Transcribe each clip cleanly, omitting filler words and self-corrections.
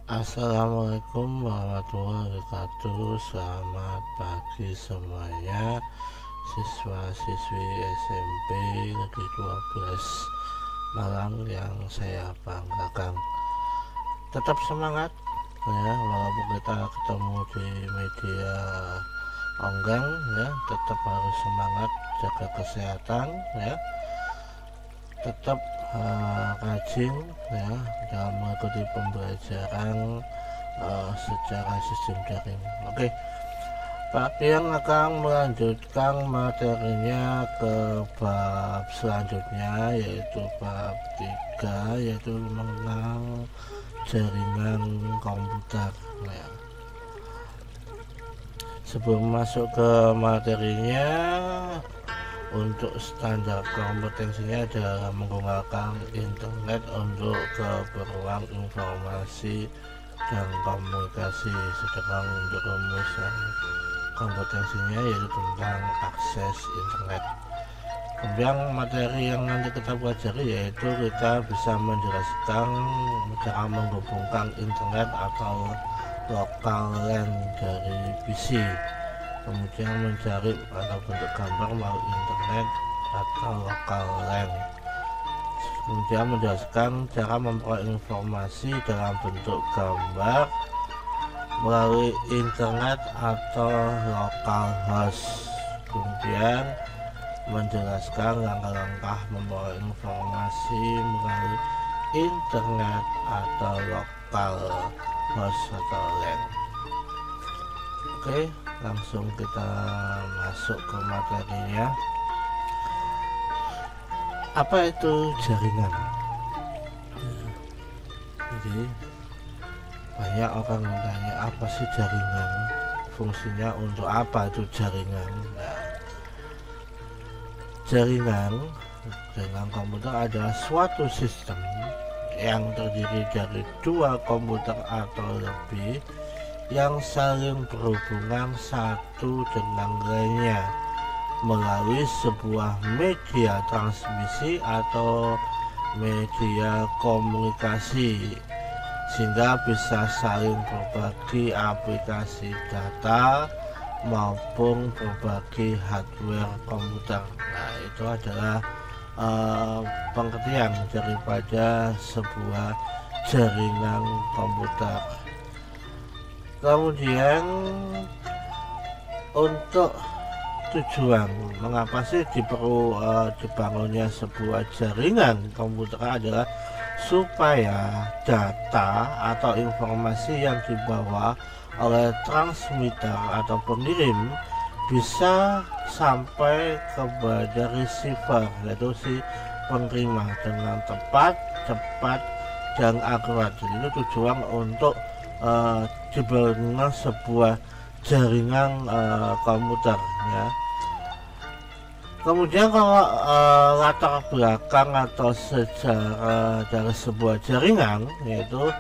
Assalamualaikum warahmatullahi wabarakatuh. Selamat pagi semuanya, siswa-siswi SMP Negeri 12 Malang yang saya banggakan. Tetap semangat ya, walaupun kita ketemu di media onggang ya, tetap harus semangat, jaga kesehatan ya, tetap rajin ya dalam mengikuti pembelajaran secara sistem daring. Oke, Pak Pian akan melanjutkan materinya ke bab selanjutnya, yaitu bab 3, yaitu mengenal jaringan komputer ya. Sebelum masuk ke materinya, untuk standar kompetensinya adalah menggunakan internet untuk keperluan informasi dan komunikasi, sedangkan untuk rumusan kompetensinya yaitu tentang akses internet. Kemudian materi yang nanti kita pelajari yaitu kita bisa menjelaskan cara menghubungkan internet atau local LAN dari PC, kemudian mencari atau bentuk gambar melalui internet atau local LAN, kemudian menjelaskan cara memperoleh informasi dalam bentuk gambar melalui internet atau local host, kemudian menjelaskan langkah-langkah memperoleh informasi melalui internet atau local host atau LAN. Oke, langsung kita masuk ke materinya. Apa itu jaringan? Jadi banyak orang bertanya, apa sih jaringan, fungsinya untuk apa itu jaringan. Nah, jaringan komputer adalah suatu sistem yang terdiri dari dua komputer atau lebih yang saling berhubungan satu dengan lainnya melalui sebuah media transmisi atau media komunikasi, sehingga bisa saling berbagi aplikasi data maupun berbagi hardware komputer. Nah, itu adalah pengertian daripada sebuah jaringan komputer. Kemudian untuk tujuan mengapa sih dibangunnya sebuah jaringan komputer adalah supaya data atau informasi yang dibawa oleh transmitter atau pengirim bisa sampai kepada receiver, yaitu si penerima, dengan tepat, cepat, dan akurat. Jadi itu tujuan untuk dibangun sebuah jaringan komputer ya. Kemudian kalau latar belakang atau sejarah dari sebuah jaringan, yaitu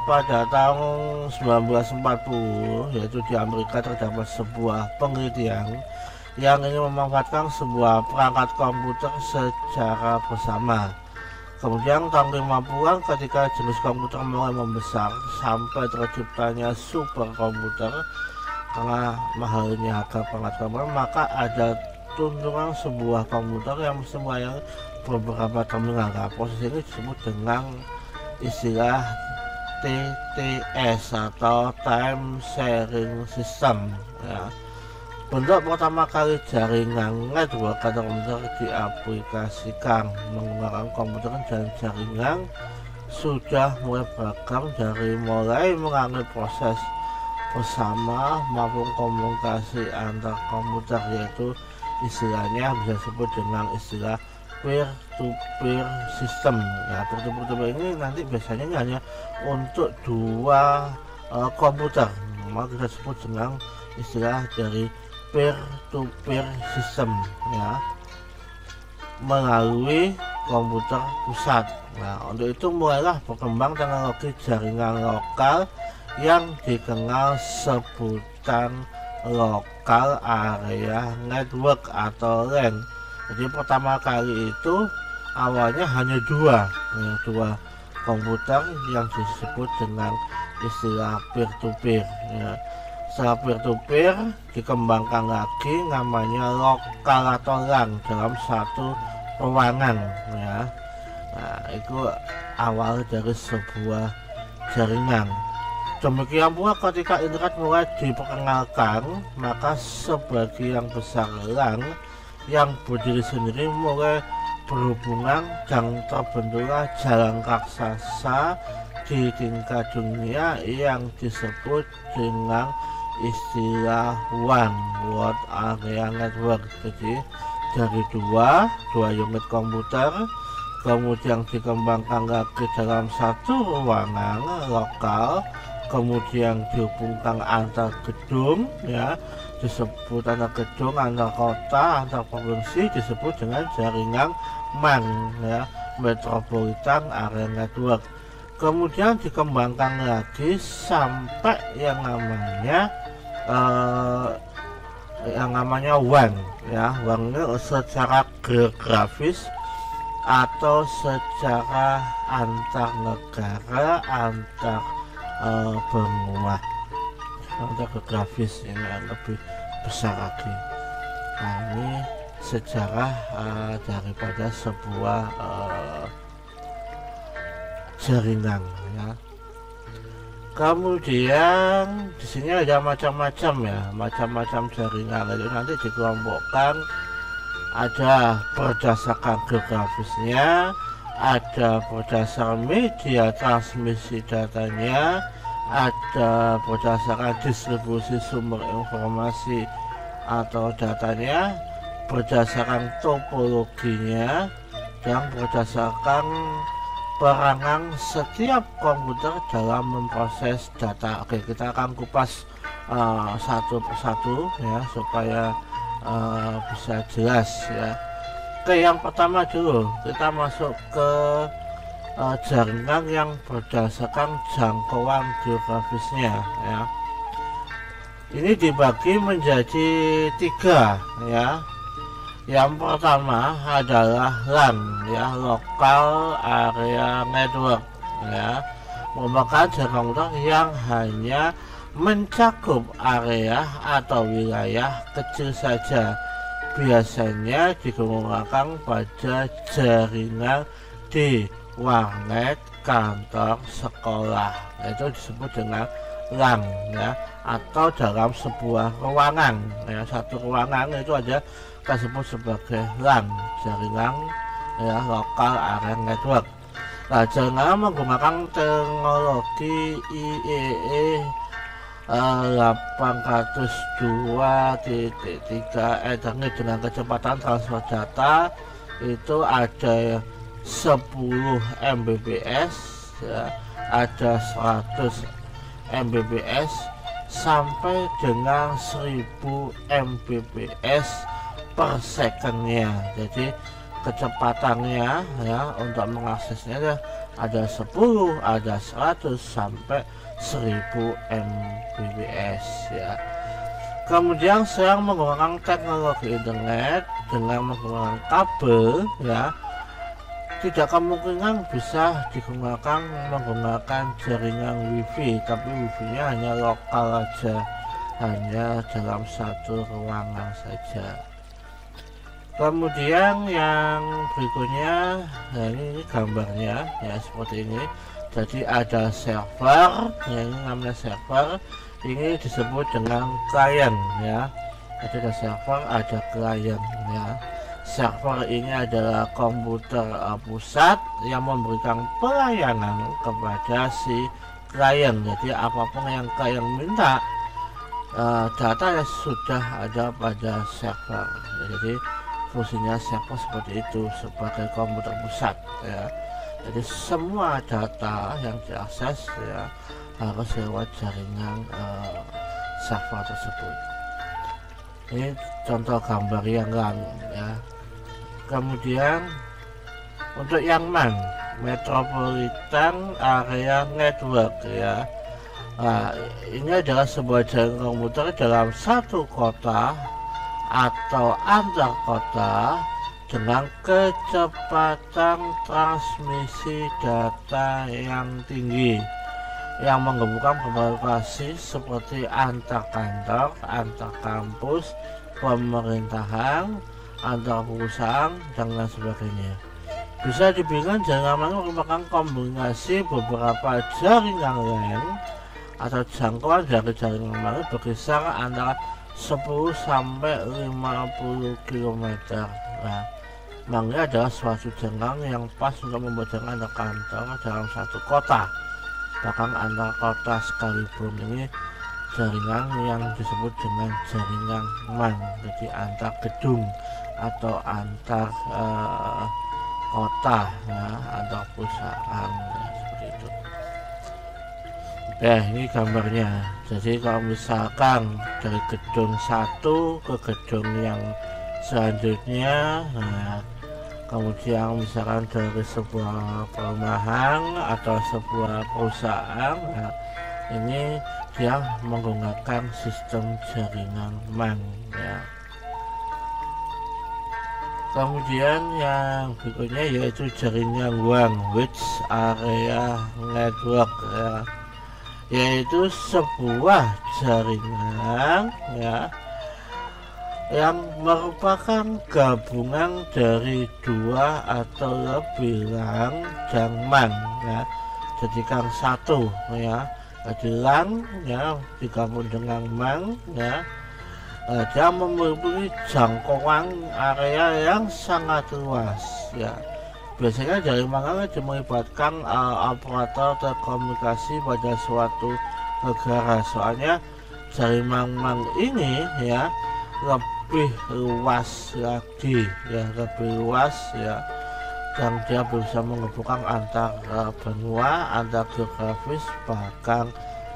pada tahun 1940, yaitu di Amerika terdapat sebuah penelitian yang ingin memanfaatkan sebuah perangkat komputer secara bersama. Kemudian tahun 50-an ketika jenis komputer mulai membesar sampai terciptanya superkomputer karena mahalnya harga perangkat komputer, maka ada tuntunan sebuah komputer yang semuanya beberapa terminal. Nah, proses ini disebut dengan istilah TTS atau Time Sharing System ya. Bentuk pertama kali jaringan network atau komputer diaplikasikan menggunakan komputer dan jaringan sudah mulai beragam, dari mulai mengalami proses bersama maupun komunikasi antar komputer, yaitu istilahnya bisa disebut dengan istilah peer to peer system ya. Peer to peer ini nanti biasanya hanya untuk dua komputer, maka kita sebut dengan istilah dari peer to peer system ya, melalui komputer pusat. Nah, untuk itu mulailah berkembang teknologi jaringan lokal yang dikenal sebutan local area network atau LAN. Jadi pertama kali itu awalnya hanya dua komputer yang disebut dengan istilah peer-to-peer ya. Setelah peer-to-peer dikembangkan lagi namanya lokal atau LAN dalam satu ruangan ya. Nah, itu awal dari sebuah jaringan. Demikian pula ketika internet mulai diperkenalkan, maka sebagian besar LAN yang berdiri sendiri mulai berhubungan dan terbentuklah jalan raksasa di tingkat dunia yang disebut dengan istilah One World Area Network. Jadi dari dua unit komputer kemudian dikembangkan lagi dalam satu ruangan lokal, kemudian dihubungkan antar gedung ya, disebut antar gedung, antar kota, antar provinsi, disebut dengan jaringan MAN ya, Metropolitan Area Network. Kemudian dikembangkan lagi sampai yang namanya WAN ya. WAN ini secara geografis atau secara antar negara, antar benua, antar geografis ini yang lebih besar lagi. Nah, ini sejarah daripada sebuah jaringan ya. Kemudian di sini ada macam-macam ya, macam-macam jaringan. Jadi nanti dikelompokkan, ada berdasarkan geografisnya, ada berdasarkan media transmisi datanya, ada berdasarkan distribusi sumber informasi atau datanya, berdasarkan topologinya, dan berdasarkan perangan setiap komputer dalam memproses data. Oke, kita akan kupas satu persatu ya supaya bisa jelas ya. Oke, yang pertama dulu kita masuk ke jaringan yang berdasarkan jangkauan geografisnya ya. Ini dibagi menjadi 3 ya. Yang pertama adalah LAN ya, Local Area Network ya, merupakan jaringan komputer yang hanya mencakup area atau wilayah kecil saja. Biasanya digunakan pada jaringan di warnet, kantor, sekolah. Itu disebut dengan LAN ya, atau dalam sebuah ruangan ya. Satu ruangan itu ada kita sebut sebagai LAN, jaringan ya, Local Area Network. Nah, jaringan menggunakan teknologi IEEE 802.3 Ethernet dengan kecepatan transfer data itu ada 10 Mbps ya, ada 100 Mbps sampai dengan 1000 Mbps per secondnya. Jadi kecepatannya ya untuk mengaksesnya ada 10, ada 100 sampai 1000 Mbps ya. Kemudian saya menggunakan teknologi internet dengan menggunakan kabel ya. Tidak kemungkinan bisa digunakan menggunakan jaringan wifi, tapi wifi nya hanya lokal aja, hanya dalam satu ruangan saja. Kemudian yang berikutnya, nah ini gambarnya ya seperti ini. Jadi ada server, yang ini namanya server, ini disebut dengan klien ya. Jadi ada server, ada klien ya. Server ini adalah komputer pusat yang memberikan pelayanan kepada si klien. Jadi apapun yang klien minta, data sudah ada pada server. Jadi fungsinya server seperti itu sebagai komputer pusat ya. Jadi semua data yang diakses ya harus lewat jaringan server tersebut. Ini contoh gambar yang LAN ya. Kemudian untuk yang MAN, Metropolitan Area Network ya. Nah, ini adalah sebuah jaringan komputer dalam satu kota atau antar kota dengan kecepatan transmisi data yang tinggi yang menghubungkan berbagai lokasi seperti antar kantor, antar kampus, pemerintahan, antar perusahaan, dan lain sebagainya. Bisa dibilang jaringan LAN merupakan kombinasi beberapa jaringan LAN atau jangkauan dari jaringan LAN berkisar antara 10 sampai 50 km. Nah, makanya adalah suatu jaringan yang pas untuk membuat jaringan antar kantor dalam satu kota, bahkan antar kota sekalipun. Ini jaringan yang disebut dengan jaringan MAN, jadi antar gedung atau antar kota, ya, antar perusahaan, ya, seperti itu. Ini gambarnya. Jadi kalau misalkan dari gedung satu ke gedung yang selanjutnya, nah, kemudian misalkan dari sebuah perumahan atau sebuah perusahaan, nah, ini dia menggunakan sistem jaringan MAN, ya. Kemudian yang berikutnya yaitu jaringan WAN, Wide Area Network, ya, yaitu sebuah jaringan, ya, yang merupakan gabungan dari dua atau lebih LAN dan MAN, ya, jadikan satu, ya. Jadi LAN, ya, digabung dengan MAN, ya, dia memiliki jangkauan area yang sangat luas, ya. Biasanya jaringan melibatkan operator telekomunikasi pada suatu negara, soalnya jaringan MAN ini, ya, lebih luas lagi, ya, lebih luas, ya, dan dia bisa menghubungkan antar benua, antar geografis, bahkan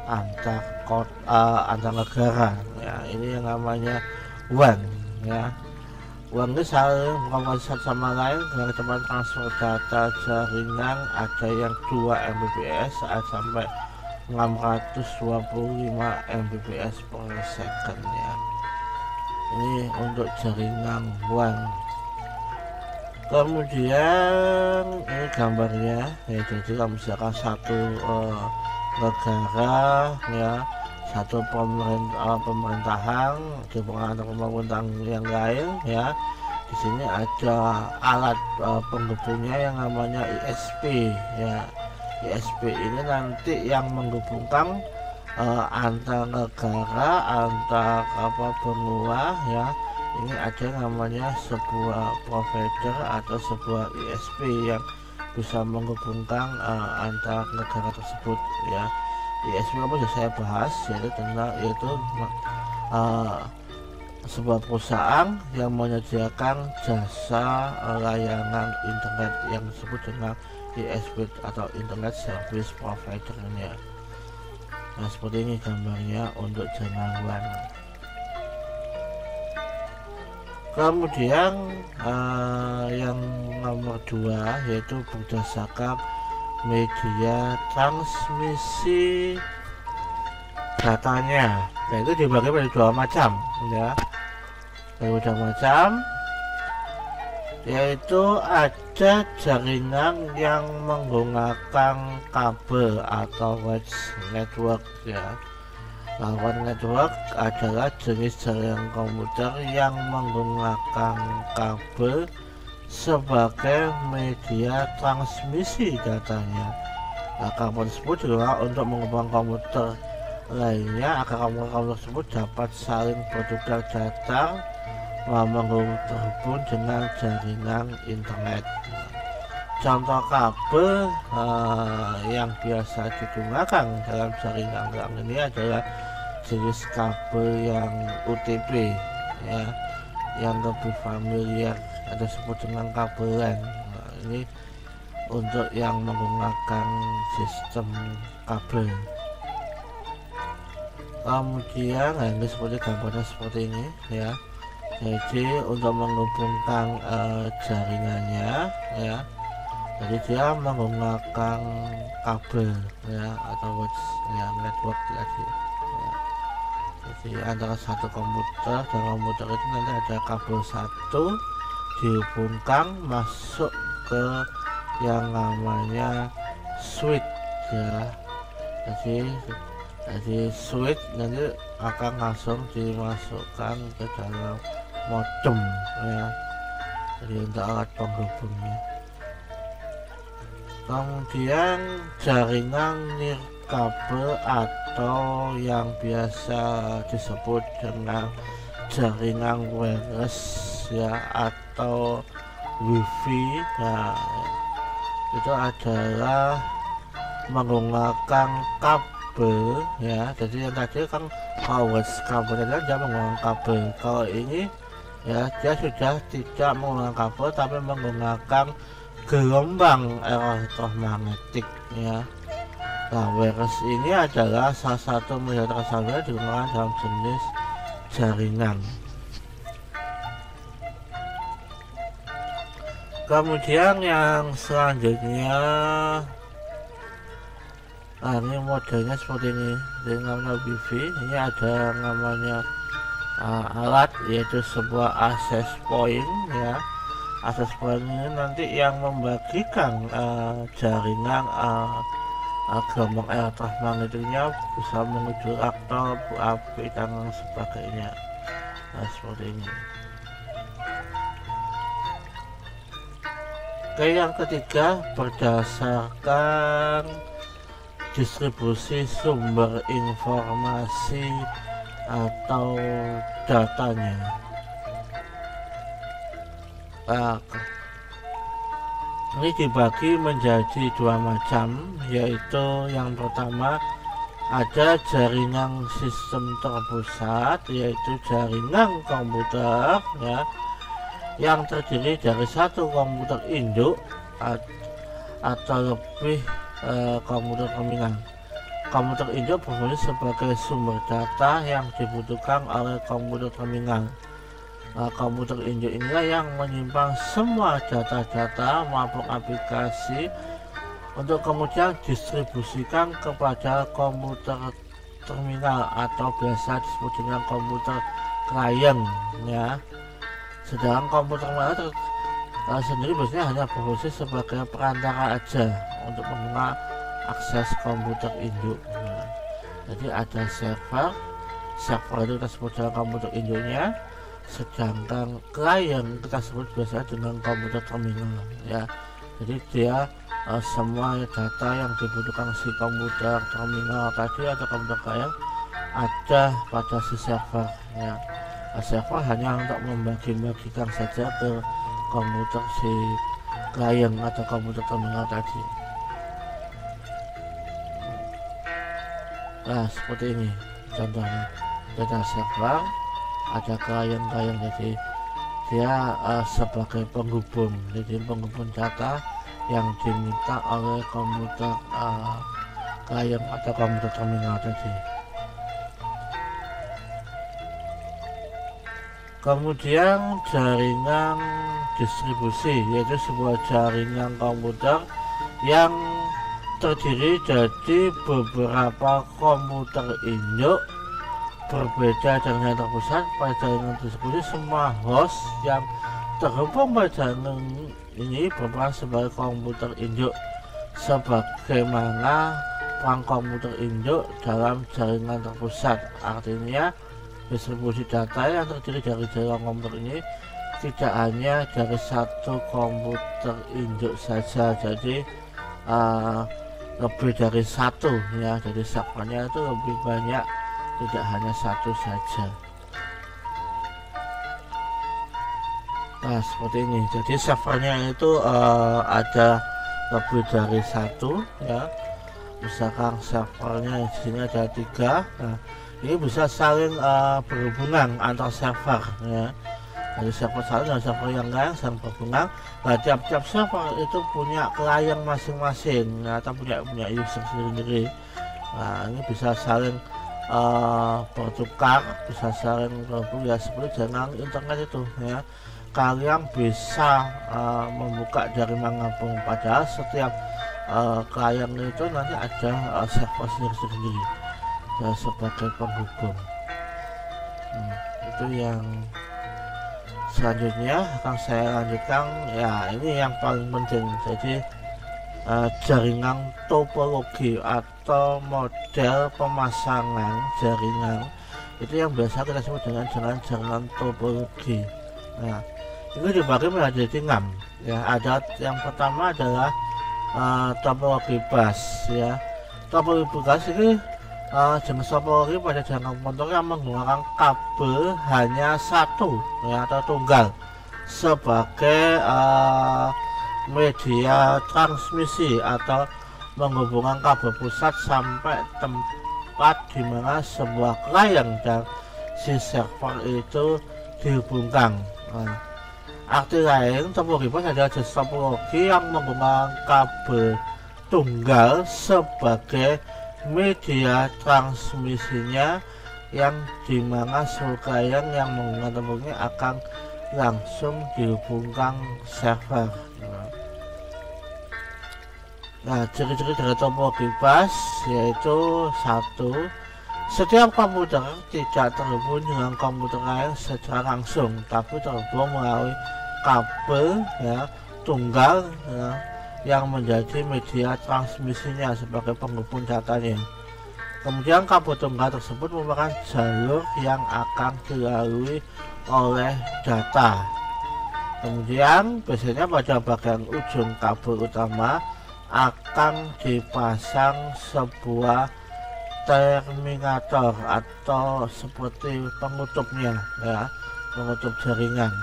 antar kota, antar negara, ya. Ini yang namanya WAN, ya. WAN ini saling berkomunikasi satu sama lain dengan kecepatan transfer data jaringan ada yang 2 Mbps sampai 625 Mbps per second, ya. Ini untuk jaringan WAN. Kemudian ini gambarnya, ya. Jadi kalau misalkan satu negara, ya, satu pemerintahan dengan pemerintahan yang lain, ya, di sini ada alat penghubungnya yang namanya ISP, ya. ISP ini nanti yang menghubungkan antar negara, antar benua, ya. Ini ada namanya sebuah provider atau sebuah ISP yang bisa menghubungkan antar negara tersebut, ya. ISP apa yang saya bahas yaitu sebuah perusahaan yang menyediakan jasa layanan internet yang disebut dengan ISP atau Internet Service Provider-nya. Nah, seperti ini gambarnya untuk jaringan WAN. Kemudian yang nomor 2 yaitu berdasarkan media transmisi datanya, yaitu dibagi menjadi 2 macam, ya. Ada 2 macam, yaitu ada jaringan yang menggunakan kabel atau wire network, ya. Wire network adalah jenis jaringan komputer yang menggunakan kabel sebagai media transmisi datanya. Nah, kabel tersebut juga untuk menghubungkan komputer lainnya agar komputer tersebut dapat saling bertukar data terhubung dengan jaringan internet. Contoh kabel yang biasa digunakan dalam jaringan LAN ini adalah jenis kabel yang UTP, ya, yang lebih familiar ada disebut dengan kabel LAN. Nah, ini untuk yang menggunakan sistem kabel. Kemudian ini seperti gambarnya seperti ini, ya. Jadi untuk menghubungkan jaringannya, ya, jadi dia menggunakan kabel, ya, atau ya, network tadi, ya. Jadi antara satu komputer dan komputer itu nanti ada kabel satu dihubungkan masuk ke yang namanya switch ya. Jadi switch nanti akan langsung dimasukkan ke dalam modem ya, jadi untuk alat penghubungnya. Kemudian jaringan nirkabel atau yang biasa disebut dengan jaringan wireless ya, atau wifi ya, itu adalah menggunakan kabel ya. Jadi yang tadi kan wireless kabel tadi dia menggunakan kabel, kalau ini ya dia sudah tidak menggunakan kabel tapi menggunakan gelombang elektromagnetik ya. Nah, wireless ini adalah salah satu media transaksi digunakan dalam jenis jaringan. Kemudian yang selanjutnya, ini modelnya seperti ini, dengan wifi. Ini ada namanya alat, yaitu sebuah access point ya. Access point ini nanti yang membagikan jaringan gelombang elektromagnetiknya bisa menuju reaktor, api dan sebagainya. Nah, seperti ini. Oke, yang ketiga, berdasarkan distribusi sumber informasi atau datanya. Ini dibagi menjadi dua macam, yaitu yang pertama ada jaringan sistem terpusat, yaitu jaringan komputer ya, yang terdiri dari satu komputer induk atau lebih komputer terminal. Komputer induk berfungsi sebagai sumber data yang dibutuhkan oleh komputer terminal. Komputer induk inilah yang menyimpan semua data-data maupun aplikasi untuk kemudian distribusikan kepada komputer terminal atau biasa disebut dengan komputer klien ya. Sedangkan komputer terminal sendiri biasanya hanya berfungsi sebagai perantara aja untuk mengakses komputer induk. Jadi ada server itu kita sebut dengan komputer induknya, sedangkan klien kita sebut biasa dengan komputer terminal ya. Jadi dia semua data yang dibutuhkan si komputer terminal tadi atau komputer klien ada pada si server ya. Server hanya untuk membagi-bagikan saja ke komputer si klien atau komputer terminal tadi. Nah, seperti ini contohnya. Ada server, ada klien-klien, jadi dia sebagai penghubung, jadi penghubung data yang diminta oleh komputer klien atau komputer terminal tadi. Kemudian jaringan distribusi, yaitu sebuah jaringan komputer yang terdiri dari beberapa komputer induk berbeda dengan yang terpusat. Pada jaringan distribusi, semua host yang terhubung pada jaringan ini berperan sebagai komputer induk, sebagaimana peran komputer induk dalam jaringan terpusat. Artinya distribusi data yang terdiri dari jaringan komputer ini tidak hanya dari satu komputer induk saja, jadi lebih dari satu ya, jadi servernya itu lebih banyak, tidak hanya satu saja. Nah, seperti ini, jadi servernya itu ada lebih dari satu ya. Misalkan servernya di sini ada 3, nah ini bisa saling berhubungan antar server ya. Dari server satu dan server yang lain saling berhubungan. Nah, tiap-tiap server itu punya klien masing-masing ya, atau punya user sendiri. Nah, ini bisa saling bertukar, bisa saling berhubung ya, seperti jaringan internet itu ya. Kalian bisa membuka dari manapun, padahal setiap klien itu nanti ada server sendiri ya, sebagai penghubung. Itu yang Selanjutnya akan saya lanjutkan, ya ini yang paling penting. Jadi jaringan topologi atau model pemasangan jaringan itu yang biasa kita sebut dengan jaringan topologi. Nah, ini dibagi menjadi 6 ya. Ada yang pertama adalah topologi bus ya. Topologi bus ini jenis topologi pada jaringan motor yang menggunakan kabel hanya satu ya, atau tunggal sebagai media transmisi atau menghubungkan kabel pusat sampai tempat di mana sebuah klien dan si server itu dihubungkan. Nah, arti lain, topologi bus adalah jenis topologi yang menggunakan kabel tunggal sebagai media transmisinya, yang dimana seluruh klien yang menggunakan topologi akan langsung dihubungkan server. Nah, ciri-ciri dari topologi bus yaitu: 1. Setiap komputer tidak terhubung dengan komputer lain secara langsung, tapi terhubung melalui kabel ya, tunggal ya, yang menjadi media transmisinya sebagai penghubung datanya. Kemudian kabel tunggal tersebut merupakan jalur yang akan dilalui oleh data. Kemudian biasanya pada bagian ujung kabel utama akan dipasang sebuah terminator atau seperti penutupnya ya, penutup jaringan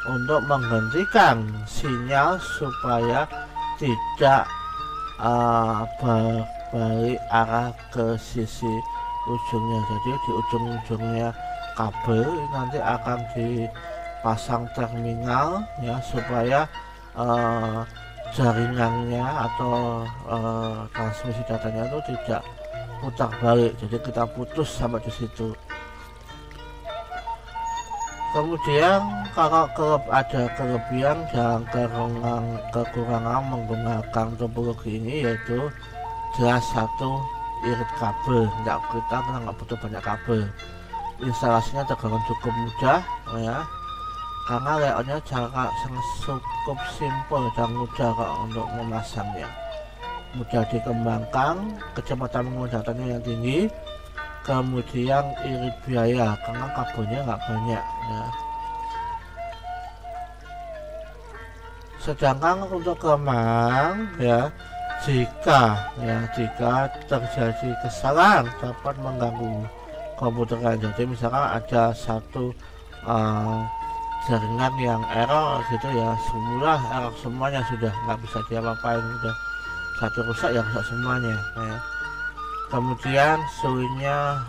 untuk menghentikan sinyal supaya tidak berbalik arah ke sisi ujungnya. Jadi di ujung-ujungnya kabel nanti akan dipasang terminal ya, supaya jaringannya atau transmisi datanya itu tidak putar balik, jadi kita putus sampai di situ. Kemudian kalau ada kelebihan dan kekurangan menggunakan topologi ini, yaitu jelas 1, irit kabel. Kita nggak butuh banyak kabel, instalasinya tergolong cukup mudah ya, karena layoutnya cukup simpel dan mudah untuk memasangnya, mudah dikembangkan, kecepatan menguji yang tinggi, kemudian irit biaya karena kabelnya nggak banyak ya. Sedangkan untuk kelemahan ya, jika terjadi kesalahan dapat mengganggu komputer lain. Jadi misalkan ada satu jaringan yang error gitu ya, semula error semuanya, sudah nggak bisa diapa-apain, sudah satu rusak ya rusak semuanya ya. Kemudian suhunya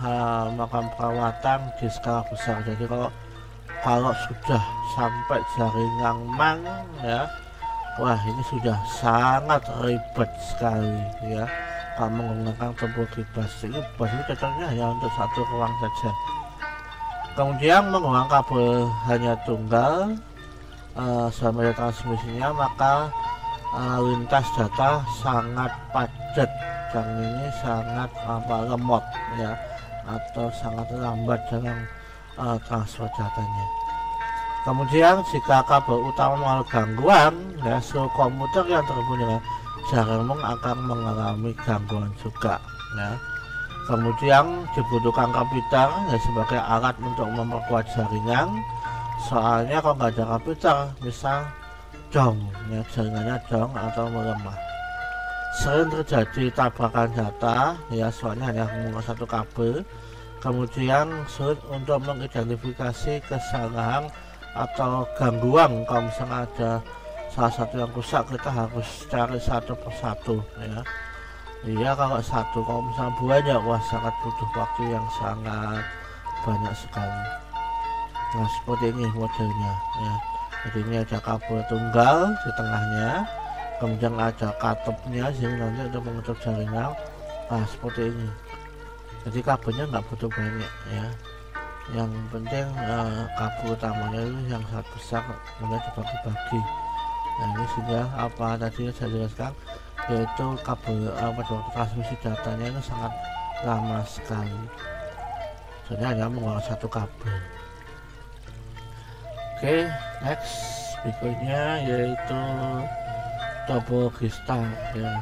makan perawatan di skala besar. Jadi kalau sudah sampai jaringan mang ya, wah ini sudah sangat ribet sekali ya kalau menggunakan topologi bus. Ini bus ini cocoknya hanya untuk satu ruang saja. Kemudian menggunakan kabel hanya tunggal sebagai transmisinya, maka lintas data sangat padat dan ini sangat lemot ya, atau sangat lambat dalam transfer datanya. Kemudian jika kabel utama mengalami gangguan ya, seluruh komputer yang terhubung dengan jaringan akan mengalami gangguan juga ya. Kemudian dibutuhkan komputer ya sebagai alat untuk memperkuat jaringan, soalnya kalau nggak ada komputer, misal dong ya, jaringannya dong atau melemah. Sering terjadi tabrakan data ya, soalnya hanya menggunakan satu kabel. Kemudian sulit untuk mengidentifikasi kesalahan atau gangguan. Kalau misalnya ada salah satu yang rusak, kita harus cari satu persatu ya. Iya, kalau satu, kalau misalnya banyak, wah sangat butuh waktu yang sangat banyak sekali. Nah seperti ini modelnya ya. Jadi ini ada kabel tunggal di tengahnya, kemudian ada katupnya sehingga nanti untuk menutup jaringan. Nah seperti ini. Jadi kabelnya nggak butuh banyak ya. Yang penting kabel utamanya itu yang sangat besar, kemudian dibagi-bagi. Nah ini sudah apa tadi saya jelaskan, yaitu kabel waktu transmisi datanya itu sangat lama sekali. Soalnya hanya menggunakan satu kabel. Oke, next berikutnya yaitu topologi star ya.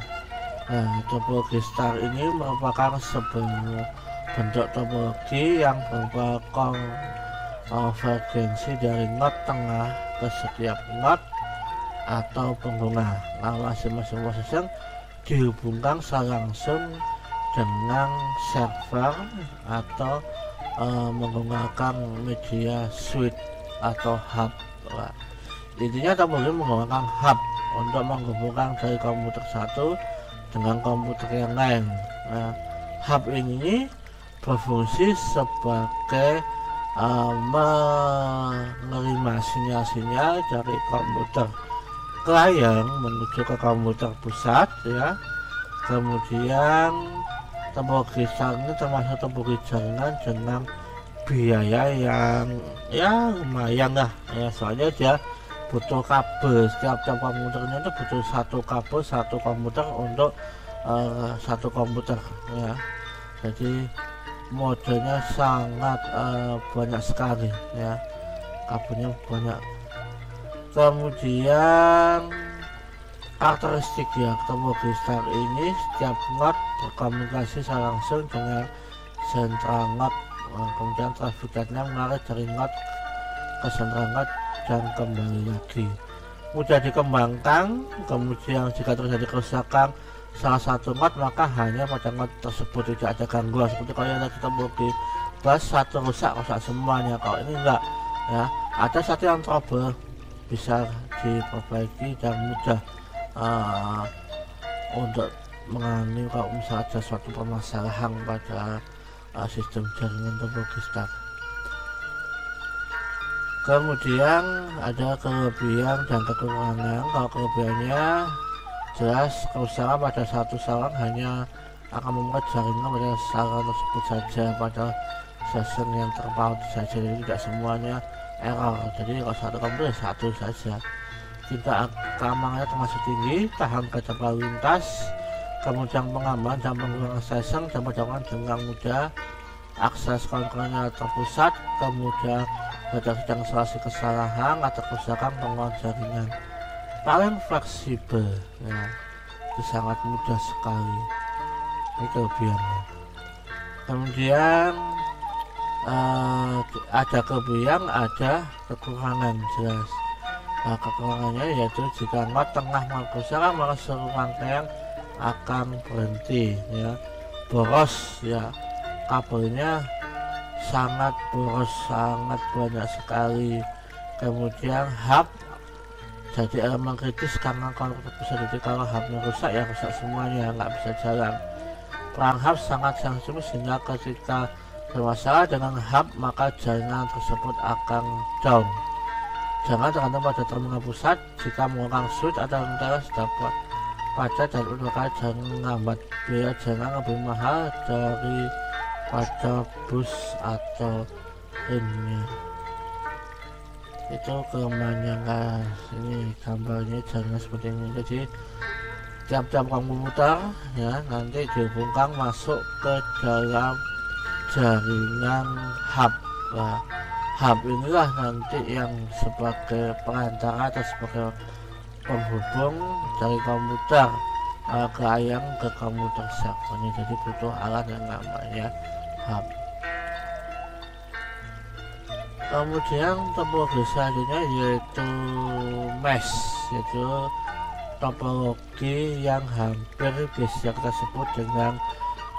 Nah, topologi star ini merupakan sebuah bentuk topologi yang berupa konvergensi dari not tengah ke setiap not atau pengguna. Nah, masing-masing processor dihubungkan secara langsung dengan server atau menggunakan media switch atau hub. Nah, intinya topologi menggunakan hub untuk menghubungkan dari komputer satu dengan komputer yang lain. Nah, hub ini berfungsi sebagai menerima sinyal-sinyal dari komputer klien menuju ke komputer pusat ya. Kemudian topologi star ini termasuk topologi jaringan dengan biaya yang ya lumayan lah ya, soalnya dia butuh kabel. Setiap komputernya itu butuh satu kabel satu komputer untuk satu komputer ya. Jadi modenya sangat banyak sekali ya, kabelnya banyak. Kemudian karakteristik ya topologi star ini, setiap not berkomunikasi secara langsung dengan sentral not. Kemudian traffic data mengalir dari not ke sentral not dan kembali lagi, mudah dikembangkan. Kemudian jika terjadi kerusakan salah satu not, maka hanya pada not tersebut, tidak ada gangguan. Seperti kalau yang kita topologi bus satu rusak semuanya. Kalau ini enggak ya, ada satu yang trouble bisa diperbaiki dan mudah untuk mengalami kalau misalnya ada suatu permasalahan pada sistem jaringan topologi star. Kemudian ada kelebihan dan kekurangan. Kalau kelebihannya jelas, kerusakan pada satu saluran hanya akan membuat jaringan pada saluran tersebut saja, pada session yang terpaut saja, jadi tidak semuanya error. Jadi kalau satu komputer satu saja. Tingkat keamanannya termasuk tinggi, tahan gejala lalu lintas, kemudian pengaman dan pengurangan session dapat dilakukan dengan mudah, akses kontrolnya terpusat, kemudian sedang solusi kesalahan atau kerusakan pengelolaan jaringan, paling fleksibel ya, itu sangat mudah sekali. Ini kelebihannya. Kemudian ada kelebihan, ada kekurangan jelas. Nah, kekurangannya yaitu jika not tengah kerusakan, maka seluruh rangkaian akan berhenti ya, boros ya, kabelnya sangat boros, sangat banyak sekali. Kemudian hub jadi elemen kritis karena kalau bisa, jadi kalau hubnya rusak ya rusak semuanya, nggak bisa jalan. Perang hub sangat sensitif sehingga ketika bermasalah dengan hub maka jaringan tersebut akan down. Jangan tergantung pada terminal pusat. Jika menggunakan switch atau internet dapat pada dan udara jaringan lambat, biaya jaringan lebih mahal dari pada bus atau ringnya. Itu kelemahannya guys. Ini gambarnya jaringan seperti ini. Jadi tiap-tiap komputer ya nanti dihubungkan masuk ke dalam jaringan hub. Nah, hub inilah nanti yang sebagai perantara atau sebagai penghubung dari komputer klien ke komputer servernya. Jadi butuh alat yang namanya hub. Kemudian topologi selanjutnya yaitu mesh, yaitu topologi yang hampir bisa kita sebut dengan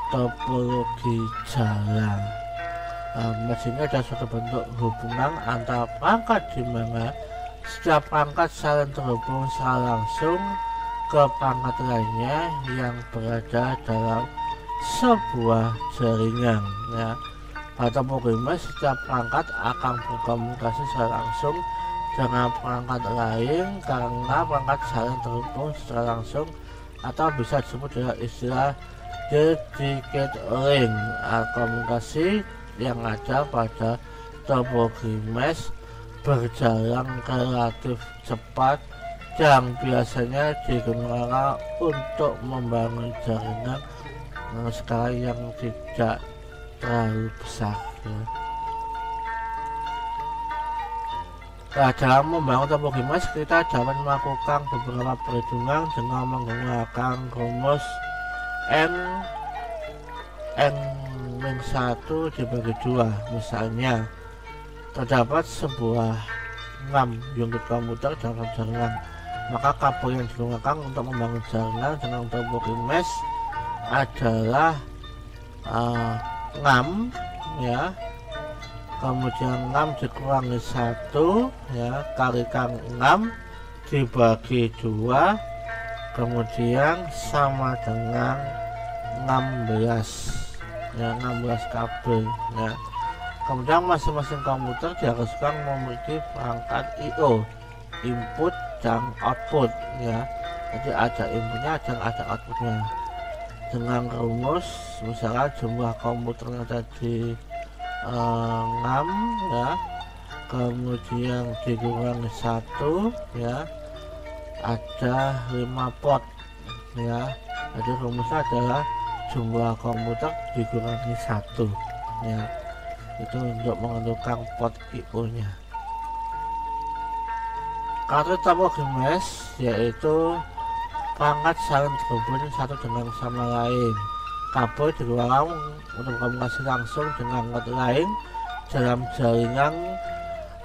topologi jalan. Mesh ini adalah suatu bentuk hubungan antara perangkat di mana setiap perangkat saling terhubung secara langsung ke perangkat lainnya yang berada dalam sebuah jaringan ya. Pada topologi mesh, setiap perangkat akan berkomunikasi secara langsung dengan perangkat lain karena perangkat saling terhubung secara langsung, atau bisa disebut dengan istilah dedicated link. Komunikasi yang ada pada topologi mesh berjalan relatif cepat yang biasanya digunakan untuk membangun jaringan skala yang tidak terlalu besar ya. Nah, dalam membangun topogimas kita dapat melakukan beberapa perhitungan dengan menggunakan rumus n-1 dibagi 2. Misalnya terdapat sebuah 6 unit komputer dalam jaringan, maka kabel yang digunakan untuk membangun jaringan dengan topogimas adalah 6 ya, kemudian 6 dikurangi 1 ya, kalikan 6 dibagi 2, kemudian sama dengan 16 ya, 16 kabel ya. Kemudian masing-masing komputer diharuskan memiliki perangkat I/O, input dan output ya, jadi ada inputnya dan ada outputnya. Dengan rumus misalnya jumlah komputernya tadi 6 ya, kemudian dikurangi 1 ya, ada 5 pot ya. Jadi rumusnya adalah jumlah komputer dikurangi 1 ya, itu untuk menentukan pot I/O nya. Kartu topogimas yaitu perangkat saling terhubung satu dengan sama lain. Kabel digunakan untuk komunikasi langsung dengan kabel lain dalam jaringan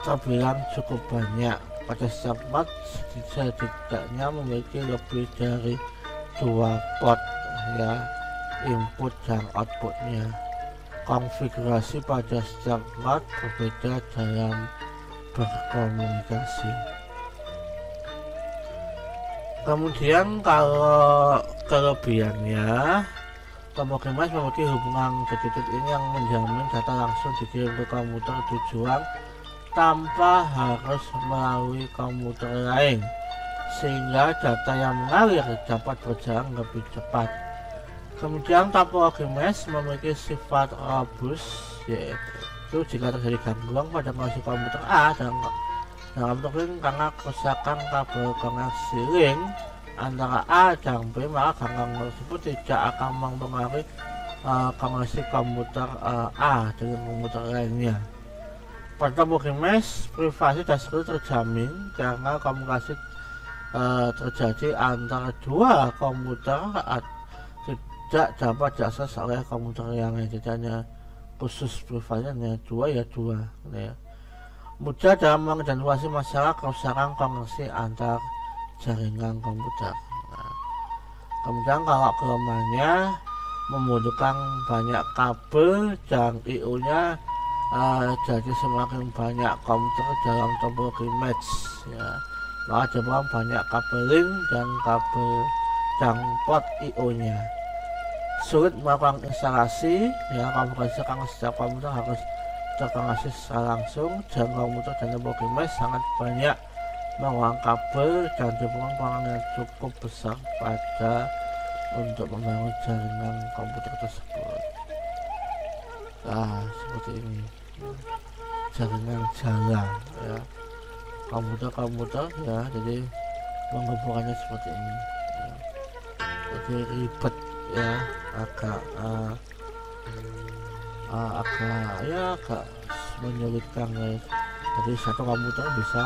terbilang cukup banyak. Pada setiap pot setidaknya memiliki lebih dari 2 pot ya, input dan outputnya. Konfigurasi pada setiap pot berbeda dalam berkomunikasi. Kemudian kalau kelebihannya, topogimas memiliki hubungan titik ini yang menjamin data langsung dikirim ke komputer tujuan tanpa harus melalui komputer lain, sehingga data yang mengalir dapat berjalan lebih cepat. Kemudian topogimas memiliki sifat robust, yaitu jika terjadi gangguan pada koneksi komputer A dan komputer link karena kerusakan kabel koneksi link antara A dan B, maka gangguan tersebut tidak akan mempengaruhi koneksi komputer A dengan komputer lainnya. Pada topogimas, privasi dan security terjamin karena komunikasi terjadi antara 2 komputer tidak dapat diakses oleh komputer yang lain. Jadi hanya khusus privasinya 2 ya 2 ya. Mudah dalam mengidentifikasi masalah kerusakan koneksi antar jaringan komputer. Nah, kemudian kalau kelemahannya membutuhkan banyak kabel dan I/O nya, jadi semakin banyak komputer dalam topogimas ya, maka diperlukan banyak kabel link dan kabel dan pot I/O nya. Sulit melakukan instalasi ya, konfigurasi karena setiap komputer harus terkoneksi secara langsung, dan komputer dan topogimas sangat banyak menggunakan kabel dan diperlukan ruangan yang cukup besar untuk membangun jaringan komputer tersebut. Nah, seperti ini jaringan jalan ya, komputer ya, jadi menghubungkannya seperti ini ya. Jadi ribet ya, agak menyulitkan guys. Jadi satu komputer bisa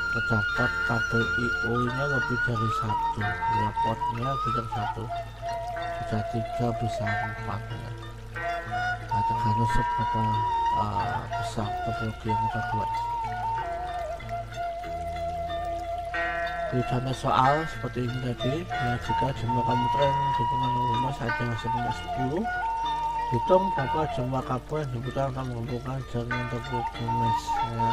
terdapat kabel I/O nya lebih dari 1 ya, potnya lebih dari 1, bisa 3 bisa 4 ya. Nah, tergantung seberapa besar topologi yang kita buat. Di contoh soal seperti ini tadi ya, jika jumlah komputer yang dihubungkan rumah saja sebanyak 10, hitung berapa jumlah kabel yang dibutuhkan untuk menghubungkan jaringan topogimas ya,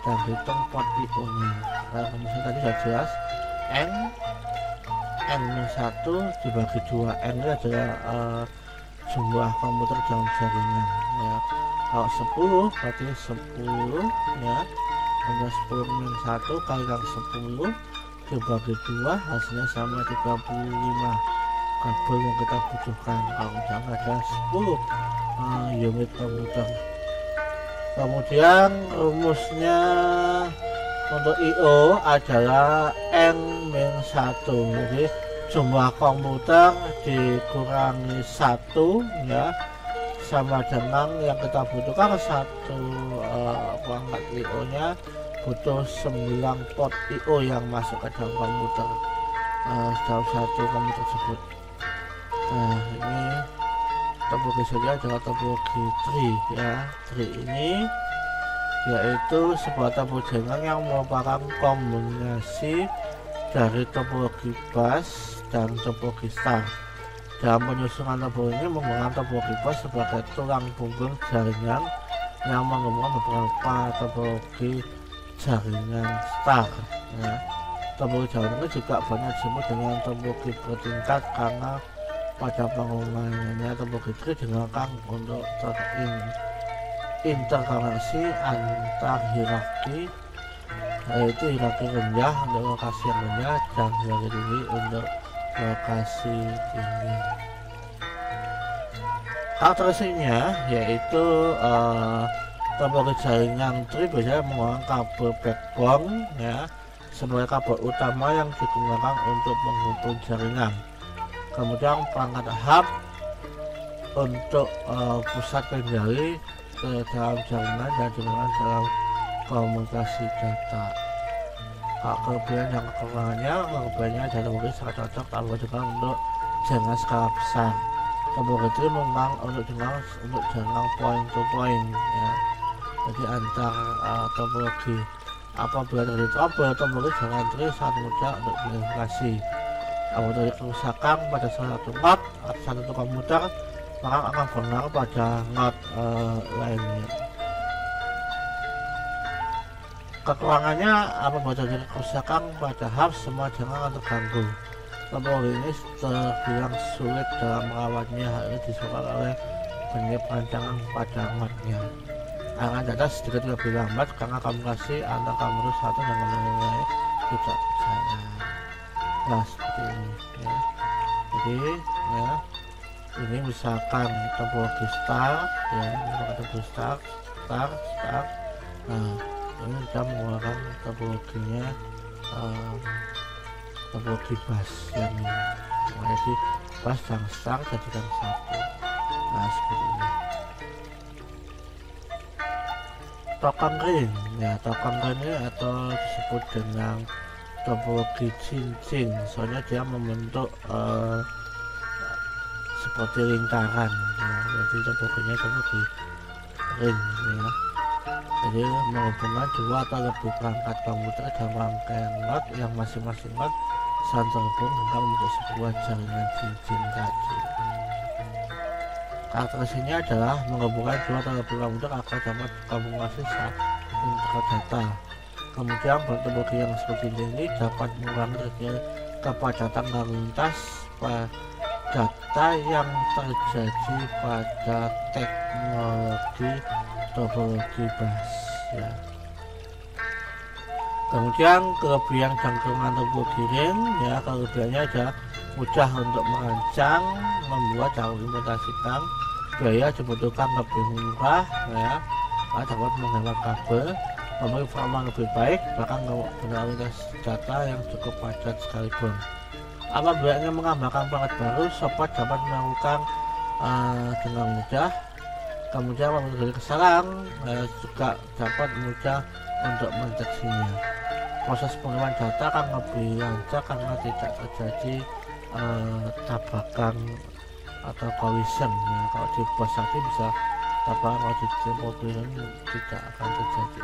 dan hitung pot I/O nya. Nah, misalnya tadi sudah jelas n-1 dibagi 2, n ini adalah jumlah komputer dalam jaringan ya. Kalau 10 berarti 10 ya, 10 min 1 kalikan 10 dibagi 2, hasilnya sama 35 kabel yang kita butuhkan kalau misalnya ada 10 unit komputer. Kemudian rumusnya untuk I/O adalah n-1, jadi jumlah komputer dikurangi 1 ya, sama dengan yang kita butuhkan 1 perangkat I/O nya butuh 9 port I/O yang masuk ke dalam komputer dalam satu komputer tersebut. Nah, ini topologi saja adalah topologi tree ya. Tree ini yaitu sebuah topologi jaringan yang merupakan kombinasi dari topologi bus dan topologi star. Dalam penyusunan topologi ini menggunakan topologi bus sebagai tulang punggung jaringan yang menggabungkan beberapa topologi jaringan star ya. Topologi jaringan ini juga banyak disebut dengan topologi bertingkat karena pada penggunaannya topologi tree digunakan untuk interkoneksi antar hierarki, yaitu hierarki rendah untuk lokasi yang rendah dan hierarki tinggi untuk lokasi tinggi. Karakteristiknya yaitu topologi jaringan tree biasanya menggunakan kabel backbone ya sebagai kabel utama yang digunakan untuk menghubung jaringan. Kemudian perangkat hub untuk pusat kendali ke dalam jaringan dan digunakan dalam komunikasi data. Kelebihan dan kekurangannya, kelebihannya data mungkin sangat cocok tanpa juga untuk jaringan skala besar. Topologi tree memang untuk jaringan point to point ya. Jadi antar topologi apabila terjadi trouble, topologi jaringan tree sangat mudah untuk diverifikasi. Apabila terjadi kerusakan pada salah satu node atau satu komputer, maka akan berpengaruh pada node lainnya. Kekurangannya, apabila terjadi kerusakan pada hub, semua jaringan akan terganggu. Topologi ini terbilang sulit dalam merawatnya. Hal ini disebabkan oleh banyak perancangan pada node-nya. Aliran data sedikit lebih lambat karena komunikasi antar komputer satu dengan yang lain tidak berjalan. Nah, seperti ini ya. Jadi ya, ini misalkan topologi star ya, misalkan topologi star. Nah, ini kita menggunakan topologinya topologi bus yang ini. Jadi bus dan star jadikan satu. Nah, seperti ini. Token ring ya, token ring ini atau disebut dengan topologi cincin, soalnya dia membentuk seperti lingkaran ya. Jadi topologinya topologi ring ya. Jadi menghubungkan dua atau lebih perangkat komputer dalam rangkaian node yang masing-masing node saling terhubung hingga membentuk sebuah jaringan cincin tadi. Karakteristiknya adalah menghubungkan dua atau lebih komputer agar dapat komunikasi saat interdata. Kemudian topologi yang seperti ini dapat mengurangi kepadatan lalu lintas data yang terjadi pada teknologi topologi bus ya. Kemudian kelebihan jangkauan topologi ring ya, kelebihannya adalah mudah untuk merancang, membuat dan mengimplementasikan, biaya dibutuhkan lebih murah ya, dapat menghemat kabel, memiliki performa lebih baik, bahkan kualitas data yang cukup padat sekalipun. Apabila ingin menambahkan perangkat baru, sobat dapat melakukan dengan mudah. Kemudian apabila kesalahan juga dapat mudah untuk mendeteksinya. Proses pengiriman data akan lebih lancar karena tidak terjadi tabrakan atau collision ya. Kalau di bus tadi bisa tabrakan, kalau di topologi tidak akan terjadi.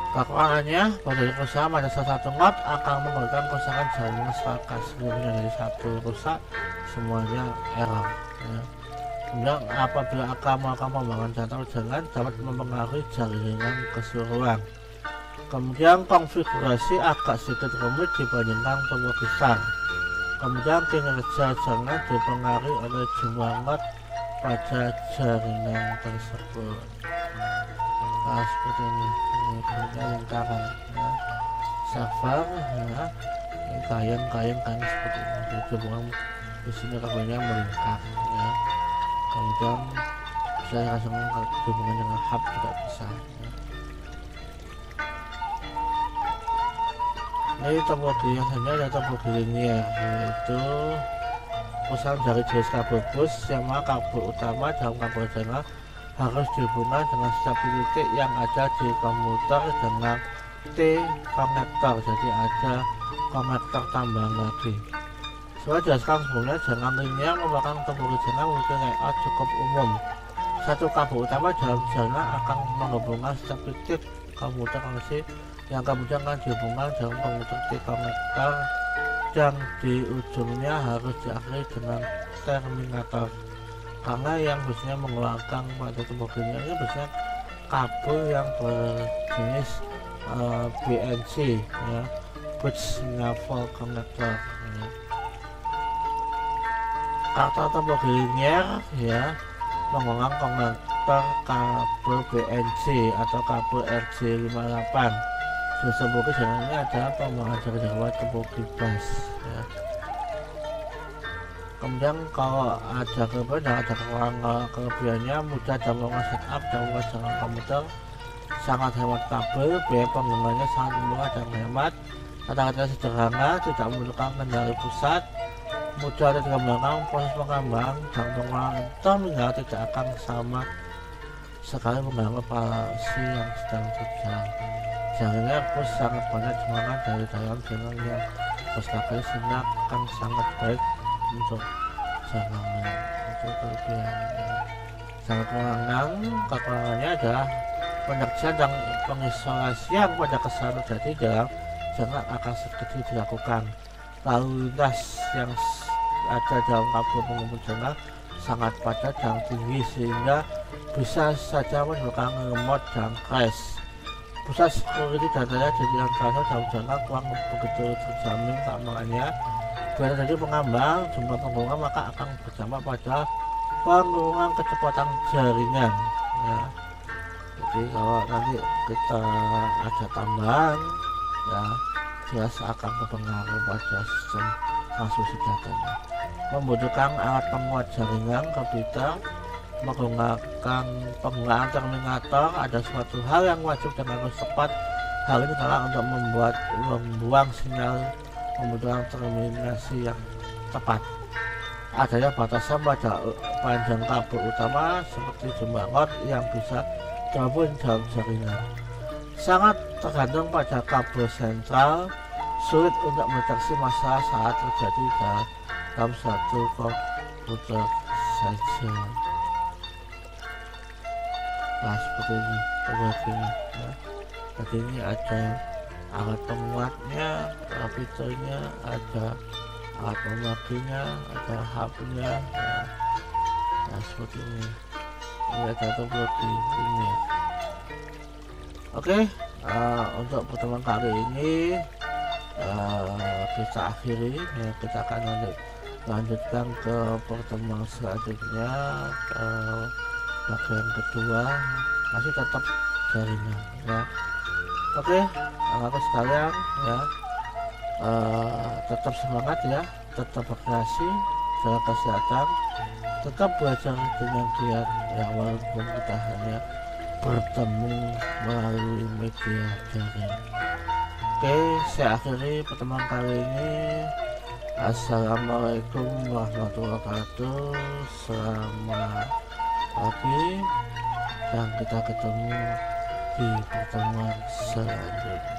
Kekurangannya, pada kerusakan pada salah satu node akan menggunakan kerusakan jaringan sepakat. Sebelumnya dari satu rusak, semuanya error ya. Kemudian apabila akan melakukan pembangunan data jaringan dapat mempengaruhi jaringan keseluruhan. Kemudian konfigurasi agak sedikit rumit dibandingkan topologi star. Kemudian kinerja jaringan dipengaruhi oleh jumlah node pada jaringan tersebut. Nah, seperti ini lingkaran ya. Server ya, ini kayang seperti ini. Jadi hubungan di sini kabelnya melingkar ya. Kemudian bisa langsung hubungan dengan hub tidak bisa ya. Ini topologi yang hanya ada topologi linear, yaitu pusat dari jenis kabel bus yang mana kabel utama dalam kabel jaringan harus dihubungkan dengan setiap titik yang ada di komputer dengan T-konektor. Jadi ada konektor tambahan lagi. Setelah dijelaskan sebelumnya, jaringan linear merupakan topologi jaringan memiliki layout cukup umum. Satu kabel utama dalam jaringan akan menghubungkan setiap titik komputer koneksi yang kemudian akan dihubungkan dengan komputer T-konektor, dan di ujungnya harus diakhiri dengan terminator. Karena yang biasanya mengeluarkan pada topologi ini biasanya kabel yang berjenis BNC, ya, Bridge Naval Connector, ya. Karakter topologi linear, ya, menggunakan konektor kabel BNC atau kabel RJ58. Jenis topologi jaringan ini adalah pengembangan jaringan topologi bus, ya. Kemudian kalau ada kelebihan dan ada kelebihannya, mudah dalam melakukan setup dan membuat jaringan komputer, sangat hemat kabel, biaya penggunaannya sangat murah dan hemat, kata-kata sederhana, tidak memerlukan kendali pusat, mudah dikembangkan. Proses pengembangan dan pengulangan terminal tidak akan sama sekali mengganggu operasi yang sedang berjalan. Jaringan pun sangat banyak digunakan dari dalam jaringan yang bersekali, sehingga akan sangat baik untuk jaringan. Untuk kelebihannya, sangat kekurangannya adalah pengerjaan dan pengisolasian pada kesalahan terjadi dalam jaringan akan sedikit dilakukan. Lalu lintas yang ada dalam kabel penghubung jaringan sangat padat dan tinggi sehingga bisa saja menimbulkan remote dan crash. Pusat security datanya jadi yang transfer dalam jaringan kurang begitu terjamin keamanannya. Bila terjadi pengambang jumlah penghubungan, maka akan berdampak pada penurunan kecepatan jaringan, ya. Jadi kalau nanti kita ada tambahan, ya, jelas akan berpengaruh pada sistem transmisi datanya. Membutuhkan alat penguat jaringan komputer, menggunakan penggunaan terminator ada suatu hal yang wajib dan harus tepat. Hal ini karena untuk membuang sinyal membutuhkan terminasi yang tepat. Adanya batasan pada panjang kabel utama seperti jumlah lot yang bisa terhubung dalam jaringan. Sangat tergantung pada kabel sentral, sulit untuk mendeteksi masalah saat terjadi dalam satu komputer saja. Nah, seperti ini pembagiannya, ya. Jadi ini ada alat penguatnya, fiturnya, ada alat pembaginya, ada hubnya, ya. Nah, seperti ini. Ini ada topologi ini. Oke, untuk pertemuan kali ini kita akhiri, ya. Kita akan lanjutkan ke pertemuan selanjutnya, ke bagian kedua, masih tetap jaringan, ya. Oke, anak-anak sekalian, ya, tetap semangat, ya, tetap berkreasi, jaga kesehatan, tetap belajar dengan giat, ya, walaupun kita hanya bertemu melalui media daring. Oke, saya akhiri pertemuan kali ini. Assalamualaikum warahmatullahi wabarakatuh. Selamat pagi, dan kita ketemu di pertemuan selanjutnya.